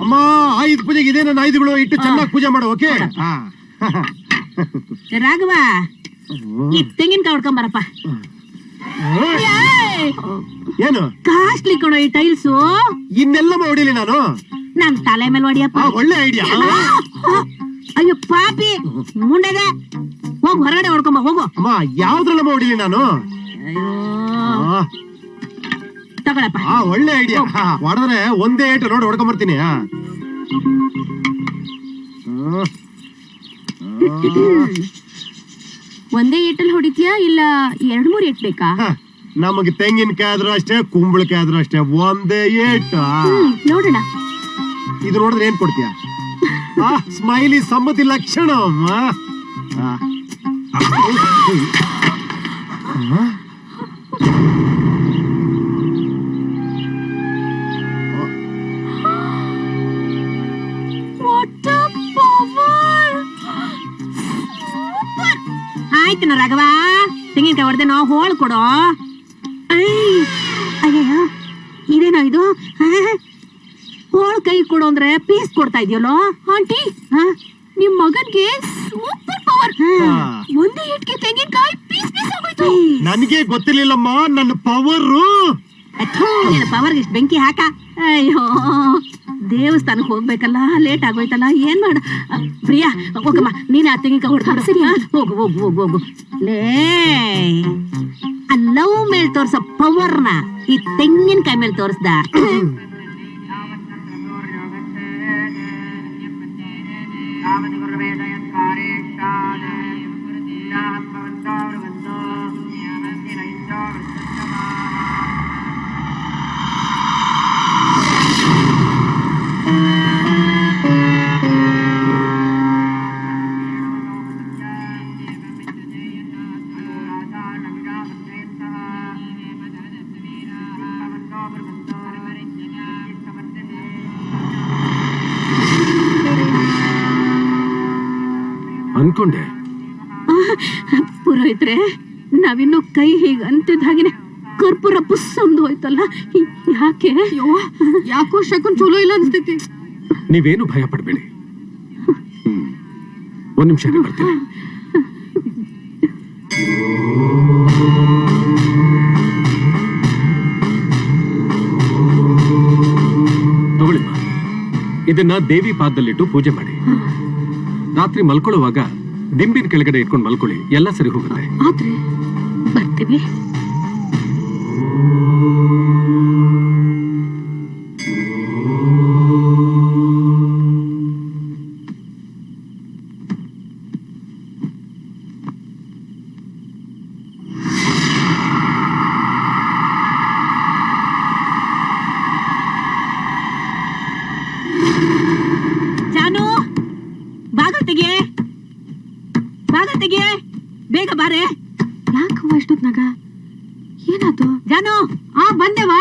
ಅಮ್ಮ ಆಯುಧ ಪೂಜೆಗೆ ಇದೇ ನನ್ನ ಆಯುಧಗಳು ಇಟ್ಟು ಚೆನ್ನಾಗಿ ಪೂಜೆ ಮಾಡು. ಓಕೆ ರಾಘವ, ಈ ತೆಂಗಿನಕಾಯಿ ಹೊಡ್ಕೊಂಡ್ ಬರಪ್ಪ. ಏನು ಕಾಸ್ಟ್ಲಿ ಕೊಡೋ ಈ ಟೈಲ್ಸು. ಇನ್ನೆಲ್ಲ ಹೊಡಿಲಿ ನಾನು. ನನ್ ತಲೆ ಮೇಲೆ ಹೊಡಿಯಪ್ಪ. ಒಳ್ಳೆ ಐಡಿಯಾ. ಅಯ್ಯೋ ಪಾಪಿ ಮುಂಡೆದೆ, ಹೋಗ್ ಹೊರಗಡೆ ಹೊಡ್ಕೊಂಬ ಹೋಗು. ಅಮ್ಮ ಯಾವ್ದ್ರಲ್ಲಮ್ಮ ಹೊಡಿಲಿ ನಾನು? ಅಯ್ಯೋ ತಗೊಳಪ್ಪ. ಒಳ್ಳೆ ಐಡಿಯಾ. ಹೊಡೆದ್ರೆ ಒಂದೇ ಏಟು ನೋಡಿ ಹೊಡ್ಕೊಂಡ್ ಬರ್ತೀನಿ. ಒಂದೇ ಏಟಲ್ಲಿ ಹೊಡಿತೀಯಾ ಇಲ್ಲ 2-3 ಏಟ್ ಬೇಕಾ? ನಮಗೆ ತೆಂಗಿನಕಾಯಿ ಆದ್ರೂ ಅಷ್ಟೇ, ಕುಂಬಳಕಾಯಿ ಆದ್ರೂ ಅಷ್ಟೇ, ಒಂದೇ ಏಟು. ನೋಡೋಣ. ಇದು ನೋಡಿದ್ರೆ ಏನ್ ಕೊಡ್ತೀಯ? ಸ್ಮೈಲಿ ಸಮ್ಮತಿ ಲಕ್ಷಣ. ಆಯ್ತು ರಾಘವ, ತೆಂಗಿನಕಾಯಿ ಹೊಡೆದೆ ನಾವು ಹೋಳು ಕೊಡೋ. ಅಯ್ಯಯ್ಯೋ ಇದೇನೋ ಇದು, ಹೋಳು ಕೈ ಕೊಡು ಅಂದ್ರೆ ಪೀಸ್ ಕೊಡ್ತಾ ಇದೆಯಲ್ಲೋ. ಆಂಟಿ, ನಿಮ್ ಮಗನ್ಗೆ ಸೂಪರ್ ಪವರ್. ಒಂದೇ ಇಟ್ಗೆ ತೆಂಗಿನಕಾಯಿ ಪೀಸ್ ಪೀಸ್ ಆಗೋಯ್ತು. ನನಗೆ ಗೊತ್ತಿರ್ಲಿಲ್ಲಮ್ಮ ನನ್ನ ಪವರು. ಪವರ್ ಇಷ್ಟು ಬೆಂಕಿ ಹಾಕ. ಅಯ್ಯೋ ದೇವಸ್ಥಾನಕ್ಕೆ ಹೋಗ್ಬೇಕಲ್ಲ, ಲೇಟ್ ಆಗೋಯ್ತಲ್ಲ, ಏನ್ ಮಾಡ. ಪ್ರಿಯಾ ಹೋಗಮ್ಮ, ನೀನ್ ಆ ತೆಂಗಿನಕಾಯಿ ಹೊಡ್ಕೊಂಡು. ಸರಿ ಹೋಗು ಹೋಗು ಹೋಗು ಹೋಗು. ಲೇ ಲವ್ ಮೇಲ್ ತೋರ್ಸ ಪವರ್ನ ಈ ತೆಂಗಿನಕಾಯಿ ಮೇಲೆ ತೋರಿಸ್ದ. ಅನ್ಕೊಂಡೆ ಪುರೋಹಿತ್ರೆ, ನಾವಿನ್ನು ಕೈ ಹೀಗ ಅಂತಿದ್ದ ಹಾಗೇನೆ ಕರ್ಪೂರ ಪುಸ್ ಒಂದು ಹೋಯ್ತಲ್ಲ, ಯಾಕೆ? ಯಾಕೋ ಶಕುನ್ ಚಲೋ ಇಲ್ಲ ಅನ್ಸ್ತೈತಿ. ನೀವೇನು ಭಯ ಪಡ್ಬೇಡಿ, ಒಂದ್ ನಿಮಿಷ ಬರ್ತೀನಿ. ತಗೊಳ್ಳಿಮ್ಮ, ಇದನ್ನ ದೇವಿ ಪಾದದಲ್ಲಿಟ್ಟು ಪೂಜೆ ಮಾಡಿ. ರಾತ್ರಿ ಮಲ್ಕೊಳ್ಳುವಾಗ ದಿಂಬಿನ ಕೆಳಗಡೆ ಇಟ್ಕೊಂಡು ಮಲ್ಕೊಳ್ಳಿ, ಎಲ್ಲ ಸರಿ ಹೋಗುತ್ತೆ. ಆದ್ರೆ ಬರ್ತೀವಿ. ಜಾನು, ಬಾಗಲ್ ತೆಗೆ, ಬಾಗಲ್ ತೆಗೆ, ಬೇಗ ಬಾರೆ. ಯಾಕವ್ವ ಇಷ್ಟೊತ್ನಾಗ ಏನಾಯ್ತು? ಜಾನು, ಬಂದೆವಾ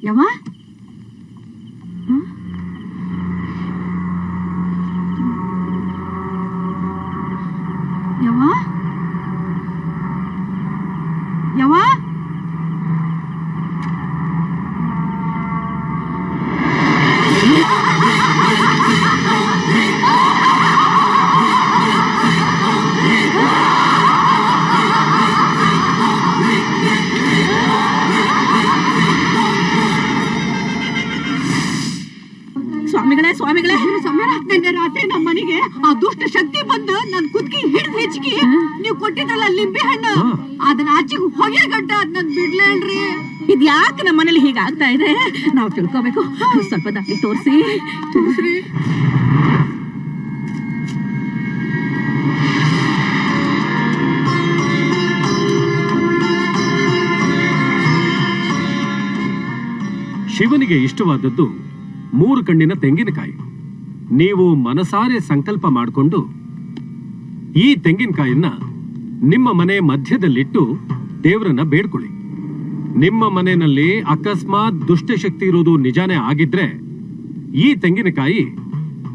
ಯವ್ವ? ಯವ್ವ ಯವ್ವ ಸ್ವಾಮಿಗಳೇ, ಸ್ವಾಮಿಗಳೇ, ನಿನ್ನೆ ರಾತ್ರಿ ನಮ್ಮ ಮನೆಗೆ ಆ ದುಷ್ಟ ಶಕ್ತಿ ಬಂದು ನನ್ ಕುದ್ಕಿ ಹಿಡಿದು ಹೆಚ್ಚಿಗೆ ನೀವು ಕೊಟ್ಟಿದ್ರಲ್ಲ ಲಿಂಬೆ ಹಣ್ಣು, ಅದನ್ನ ಆಚೆಗೆ ಹೊಗೆ ಗಂಟ ಅದ್ ನನ್ ಬಿಡ್ಲೇಳ್ರಿ. ಇದ್ ಯಾಕೆ ನಮ್ಮ ಮನೇಲಿ ಹೀಗಾಗ್ತಾ ಇದೆ ನಾವು ತಿಳ್ಕೋಬೇಕು. ಸ್ವಲ್ಪ ದಾರಿ ತೋರಿಸ್ರಿ. ಶಿವನಿಗೆ ಇಷ್ಟವಾದದ್ದು 3 ಕಣ್ಣಿನ ತೆಂಗಿನಕಾಯಿ. ನೀವು ಮನಸಾರೆ ಸಂಕಲ್ಪ ಮಾಡಿಕೊಂಡು ಈ ತೆಂಗಿನಕಾಯನ್ನ ನಿಮ್ಮ ಮನೆ ಮಧ್ಯದಲ್ಲಿಟ್ಟು ದೇವರನ್ನ ಬೇಡ್ಕೊಳ್ಳಿ. ನಿಮ್ಮ ಮನೆಯಲ್ಲಿ ಅಕಸ್ಮಾತ್ ದುಷ್ಟಶಕ್ತಿ ಇರೋದು ನಿಜಾನೇ ಆಗಿದ್ರೆ ಈ ತೆಂಗಿನಕಾಯಿ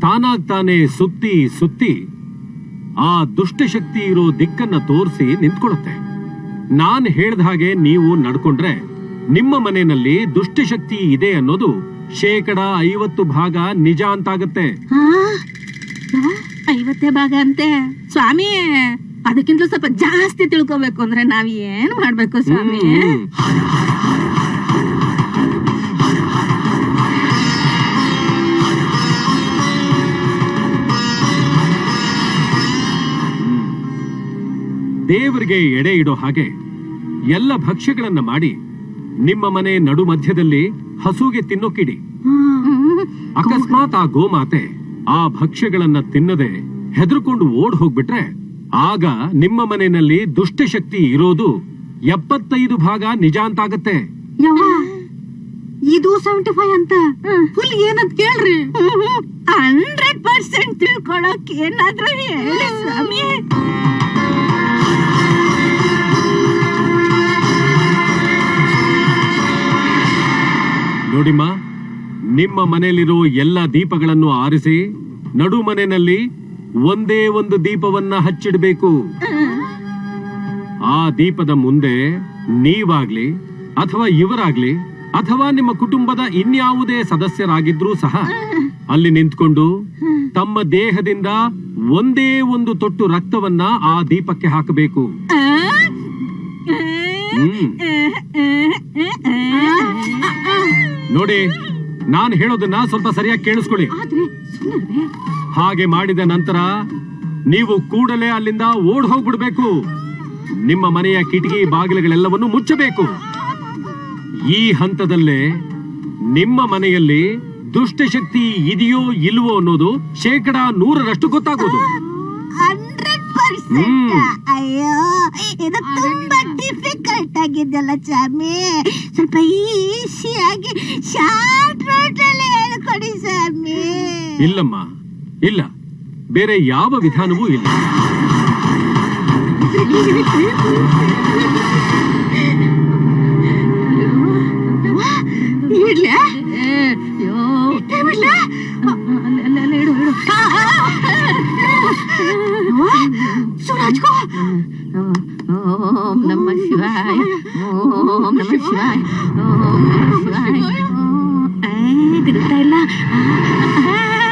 ತಾನಾಗ್ತಾನೆ ಸುತ್ತಿ ಸುತ್ತಿ ಆ ದುಷ್ಟಶಕ್ತಿ ಇರೋ ದಿಕ್ಕನ್ನ ತೋರಿಸಿ ನಿಂತ್ಕೊಳ್ಳುತ್ತೆ. ನಾನು ಹೇಳ್ದ ಹಾಗೆ ನೀವು ನಡ್ಕೊಂಡ್ರೆ ನಿಮ್ಮ ಮನೆಯಲ್ಲಿ ದುಷ್ಟಶಕ್ತಿ ಇದೆ ಅನ್ನೋದು 50% ನಿಜ ಅಂತಾಗತ್ತೆ. 50 ಭಾಗ ಅಂತೆ ಸ್ವಾಮಿ. ಅದಕ್ಕಿಂತಲೂ ಸ್ವಲ್ಪ ಜಾಸ್ತಿ ತಿಳ್ಕೊಬೇಕು ಅಂದ್ರೆ ನಾವ್ ಏನ್ ಮಾಡ್ಬೇಕು ಸ್ವಾಮಿ? ದೇವರಿಗೆ ಎಡೆ ಇಡೋ ಹಾಗೆ ಎಲ್ಲ ಭಕ್ಷ್ಯಗಳನ್ನ ಮಾಡಿ ನಿಮ್ಮ ಮನೆ ನಡು ಮಧ್ಯದಲ್ಲಿ ಹಸುಗೆ ತಿನ್ನೋಕಿಡಿ. ಅಕಸ್ಮಾತ್ ಆ ಗೋಮಾತೆ ಆ ಭಕ್ಷ್ಯಗಳನ್ನ ತಿನ್ನದೆ ಹೆದರ್ಕೊಂಡು ಓಡ್ ಹೋಗ್ಬಿಟ್ರೆ ಆಗ ನಿಮ್ಮ ಮನೆಯಲ್ಲಿ ದುಷ್ಟಶಕ್ತಿ ಇರೋದು 75% ನಿಜ ಅಂತಾಗತ್ತೆ. ಇದು 75 ಅಂತ ಫುಲ್ ಏನಂತ ಕೇಳ್ರಿ. 100% ತಿಳ್ಕೊಳಕ್ ಏನಾದ್ರೂ ಹೇಳಿ ಸ್ವಾಮಿ. ನೋಡಿಮ್ಮ, ನಿಮ್ಮ ಮನೆಯಲ್ಲಿರೋ ಎಲ್ಲ ದೀಪಗಳನ್ನು ಆರಿಸಿ ನಡು ಮನೆಯಲ್ಲಿ ಒಂದೇ ಒಂದು ದೀಪವನ್ನ ಹಚ್ಚಿಡಬೇಕು. ಆ ದೀಪದ ಮುಂದೆ ನೀವಾಗ್ಲಿ ಅಥವಾ ಇವರಾಗ್ಲಿ ಅಥವಾ ನಿಮ್ಮ ಕುಟುಂಬದ ಇನ್ಯಾವುದೇ ಸದಸ್ಯರಾಗಿದ್ರೂ ಸಹ ಅಲ್ಲಿ ನಿಂತ್ಕೊಂಡು ತಮ್ಮ ದೇಹದಿಂದ ಒಂದೇ ಒಂದು ತೊಟ್ಟು ರಕ್ತವನ್ನ ಆ ದೀಪಕ್ಕೆ ಹಾಕಬೇಕು. ನೋಡಿ, ನಾನು ಹೇಳೋದನ್ನ ಸ್ವಲ್ಪ ಸರಿಯಾಗಿ ಕೇಳಿಸ್ಕೊಳ್ಳಿ. ಹಾಗೆ ಮಾಡಿದ ನಂತರ ನೀವು ಕೂಡಲೇ ಅಲ್ಲಿಂದ ಓಡ್ ಹೋಗ್ಬಿಡ್ಬೇಕು. ನಿಮ್ಮ ಮನೆಯ ಕಿಟಕಿ ಬಾಗಿಲುಗಳೆಲ್ಲವನ್ನು ಮುಚ್ಚಬೇಕು. ಈ ಹಂತದಲ್ಲೇ ನಿಮ್ಮ ಮನೆಯಲ್ಲಿ ದುಷ್ಟಶಕ್ತಿ ಇದೆಯೋ ಇಲ್ವೋ ಅನ್ನೋದು 100% ಗೊತ್ತಾಗೋದು. 100%. ಅಯ್ಯೋ, ಇದು ತುಂಬಾ ಡಿಫಿಕಲ್ಟ್ ಆಗಿದ್ದಲ್ಲ ಸ್ವಾಮಿ. ಸ್ವಲ್ಪ ಈಸಿಯಾಗಿ ಶಾರ್ಟ್ ರೂಟ್ ಅಲ್ಲಿ ಹೇಳ್ಕೊಡಿ ಸ್ವಾಮಿ. ಇಲ್ಲಮ್ಮ, ಇಲ್ಲ, ಬೇರೆ ಯಾವ ವಿಧಾನವೂ ಇಲ್ಲ. ಸುರಾಜ್ಕೋ. ಓಂ ನಮಃ ಶಿವಾಯ, ಓಂ ನಮಃ ಶಿವಾಯ, ಓಂ ನಮಃ ಶಿವಾಯ. ತಿರುಗ್ತಾ ಇಲ್ಲ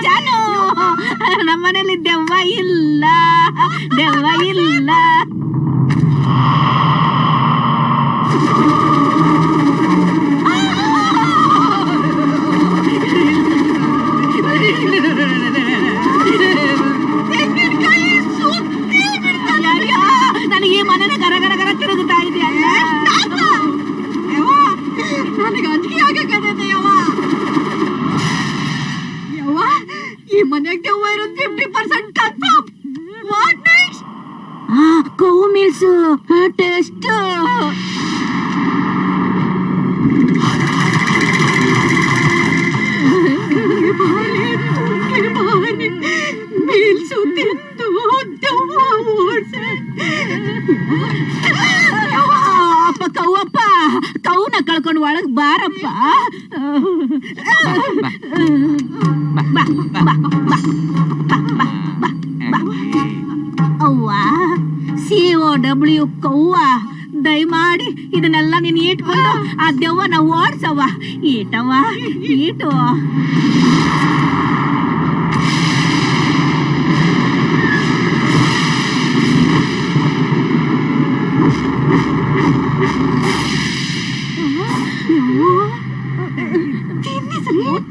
ಜಾನು. ನಮ್ಮನೇಲಿ ದೆವ್ವ ಇಲ್ಲ, ದೆವ್ವ ಇಲ್ಲ. ನನಗೆ ಮನೆನ ಗರಗರ ಗರ ತಿರುಗುತ್ತಾ ಇದೆಯಲ್ಲ. ನನಗೆ ಅಂಜಿಕೆ ಆಗಕ್ಕಂತೆ ಯವ್ವ. ಯವ್ವ, ಈ ಮನೆಗೆ ದೆವ್ವ ಇರೋದು 50% ಕನ್ಫರ್ಮ್. What next? ಗೋವು ಮಿಲ್ಸ್ ಟೆಸ್ಟ್. ಮೀಲ್ಸು ತಿಂದು ದೆವ್ವ ಓಡ್ಸೆ. ಅಪ್ಪ ಕೌವಪ್ಪ, ಕೌನ ಕಳ್ಕೊಂಡು ಒಳಗ್ ಬಾರಪ್ಪ. ಅವ್ವ, COW ಕೌವ, ದಯಮಾಡಿ ಇದನ್ನೆಲ್ಲ ನೀನ್ ಇಟ್ಕೊಂಡು ಆ ದೆವ್ವನ ಓಡ್ಸವ್ವ. ಈಟವ್ವ, ಈಟು.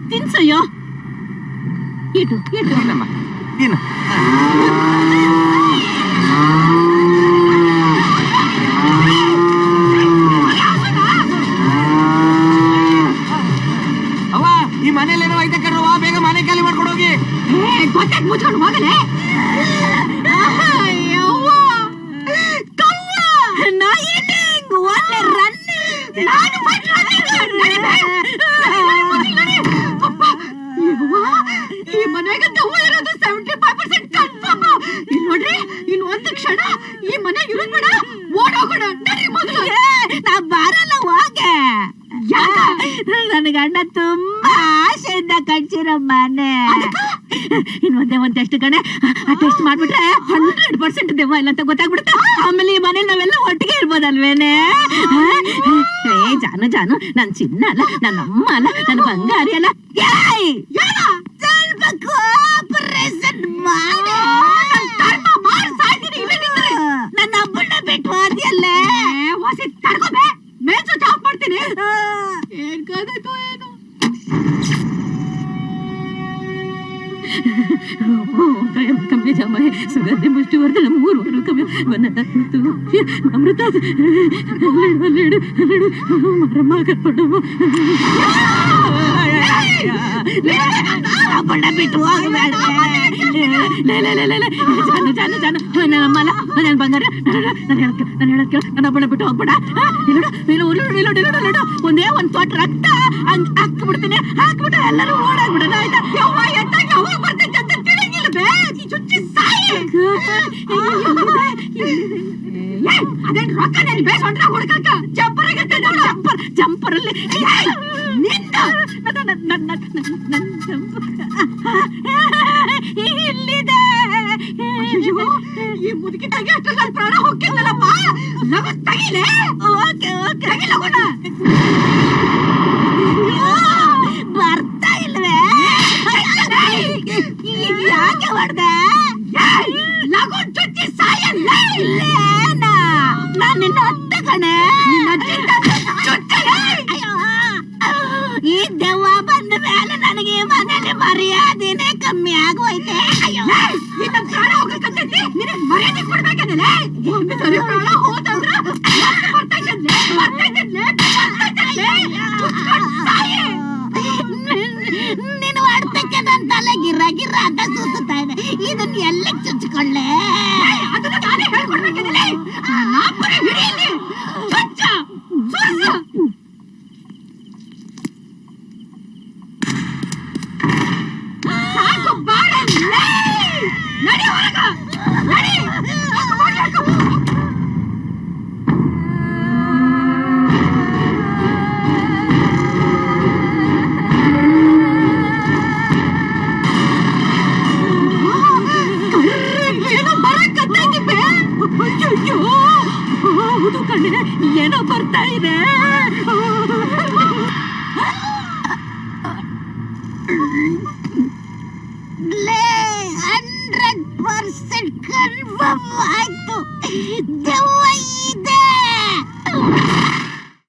ತಿನ್ಸಯ್ಯೋ. ಇಟು ಇಟು. ಅವ್ವ, ಈ ಮನೇಲಿ ಏನೋ ಐತೆ ಕಣ್ರವ್ವ, ಬೇಗ ಮನೆ ಖಾಲಿ ಮಾಡ್ಕೊಂಡು ಹೋಗಿ. ಗೊತ್ತಾಗ್ ಮುಚ್ಕೊಂಡು ಹೋಗಲೇ. ಈ ಮನೆಗೆ ದೆವ್ವ ಇರೋದು 75% ಕನ್ಫರ್ಮ್. ಇಲ್ಲಿ ನೋಡ್ರಿ, ಇನ್ನು ಒಂದು ಕ್ಷಣ ಈ ಮನೆ ಇರೋದ್ ಬೇಡ, ಓಡೋಗೋಣ. ನಡಿ ಮೊದಲು. ನಾ ಬರಲ್ಲ, ಹೋಗೆ. ನನ್ನ ಗಂಡ ತುಂಬಾ ಆಸೆಯಿಂದ ಕಟ್ಸಿರೋ ಮನೆ. ಇನ್ ಒಂದ್ ಟೆಸ್ಟ್ ಕಣೆ. ಆ ಟೆಸ್ಟ್ ಮಾಡ್ಬಿಟ್ರೆ 100% ದೆವ್ವ ಇಲ್ಲ ಅಂತ ಗೊತ್ತಾಗ್ಬಿಡುತ್ತೆ. ಆಮೇಲೆ ಈ ಮನೇಲಿ ನಾವೆಲ್ಲ ಒಟ್ಟಿಗೆ ಇರ್ಬೋದಲ್ವೇನೆ? ಏ ಜಾನು ನನ್ ಚಿನ್ನ ಅಲ್ಲ, ನನ್ನ ಅಮ್ಮ ಅಲ್ಲ, ನನ್ನ ಬಂಗಾರಿ ಅಲ್ಲ. ಸ್ವಲ್ಪ ಕೋಪರೇಷನ್ ಮಾಡಿ ನನ್ನ ಅಬ್ಬಣ್ಣ ಬಿಟ್ಟು ಹೋದ್ಯಲ್ಲೇ. ವಾಸಿ ತಡ್ಕೋಬೇ, ಮೇಲ್ ಸ್ವಿಚ್ ಆಫ್ ಮಾಡ್ತೀನಿ. ಏನ್ ಕಾದಾಯ್ತು ಏನು? ಕಮ್ಮಿ ಜಮಾಯ ಸುಗಂಧಿ ಮುಷ್ಟಿವರ್ಧನ 3 ಕಮ್ಮಿ ಅಮೃತ ಮರಮ್ಮ ಕರ್ಕೊಂಡು ಅಬ್ಬಣ್ಣ ಬಿಟ್ಟು ಹೋಗಬೇಡ. ಜಾನು ನಮ್ಮಲ್ಲ, ನನ್ನ ಬಂಗಾರ, ನಾನು ಹೇಳಕ್ ಕೇಳ, ನನ್ನ ಅಬ್ಬಣ್ಣ ಬಿಟ್ಟು ಹೋಗ್ಬೇಡ. ಒಂದೇ ಒಂದ್ ಪಾಟ್ ರಕ್ತ ಹಾಕ್ಬಿಡ್ತೀನಿ, ಹಾಕ್ಬಿಟ್ರೆ ಎಲ್ಲರೂ ಓಡಾಗ್ಬಿಡೋಣ. ಆಯ್ತಾ? ಯಾವಾಗ ಬರ್ತೈತೆ ಅಂತ ತಿಳಿಗಿಲ್ಲ ಬೇ, ಚುಚ್ಚಿ ಸಾಯಿ. ಅದೇನ್ ರೊಕ್ಕ ನನ್ ಬೇ ಸೊಂಟ ಹುಡ್ಕಕ್ಕ ಜಂಪರ್ ಆಗಿರ್ತೇನೆ ನೋಡು. ಜಂಪರಲ್ಲಿ ಇಲ್ಲಿದೆ. ಈ ಮುದುಕಿ ತೆಗಿ ಅಷ್ಟರಲ್ಲಿ ನನ್ನ ಪ್ರಾಣ ಹೋಗ್ತಿದ್ದಲ್ಲಪ್ಪ. ಲಗು ತೆಗಿಲೆ. ಓಕೆ ತೆಗಿ ಲಗುಣ. ಬರ್ತಾ ಇಲ್ವೇ? ಯಾಕೆ ಹೊಡ್ದೆ? ಲಗು ಚುಚ್ಚಿ ಸಾಯಲ್ಲ. ಇಲ್ಲೇನಾ? ನಾನ್ ನಿನ್ನ ಅತ್ತೆ ಕಣೆ. ಈ ದೆವ್ವ ಬಂದ ಮೇಲೆ ನನಗೆ ಮನೇಲಿ ಮರ್ಯಾದೆನೇ ಕಮ್ಮಿ ಆಗೋಯ್ತೆ. ಇನ್ನ ಪ್ರಾಣ ಹೋಗಕ್ಕಂತೈತಿ, ನಿನಗೆ ಮರ್ಯಾದೆ ಕೊಡ್ಬೇಕಂದ್ರೆ ಒಂದು ಸರಿ ಪ್ರಾಣ ಹೋದಂದ್ರ ನೀನು ಹೊಡ್ತಕ್ಕೆ ನನ್ನ ತಲೆ ಗಿರ ಅಂತ ಸುತ್ತಾ ಇದೆ. ಇದನ್ನ ಎಲ್ಲ ಚುಚ್ಚಿಕೊಳ್ಳೆ. ಅದನ್ನ ನಾನೇ ಹೇಳ್ಕೊಡ್ಬೇಕಂದ್ರೆ ಹಿಡಿಯಲ್ಲಿ ಸಾಕು ಬಾಳ ನಡಿ ಹೊರಗ ನಡಿ. ಏನೋ ಬರಕತ್ತೈತಿ ಬೇ. ಅಯ್ಯೋ ಹೌದು ಕಣೆ, ಏನೋ ಬರ್ತಾ ಇದೆ. ಲೇ 100% ಕನ್ಫರ್ಮ್ ಆಯ್ತು. ದೆವ್ವ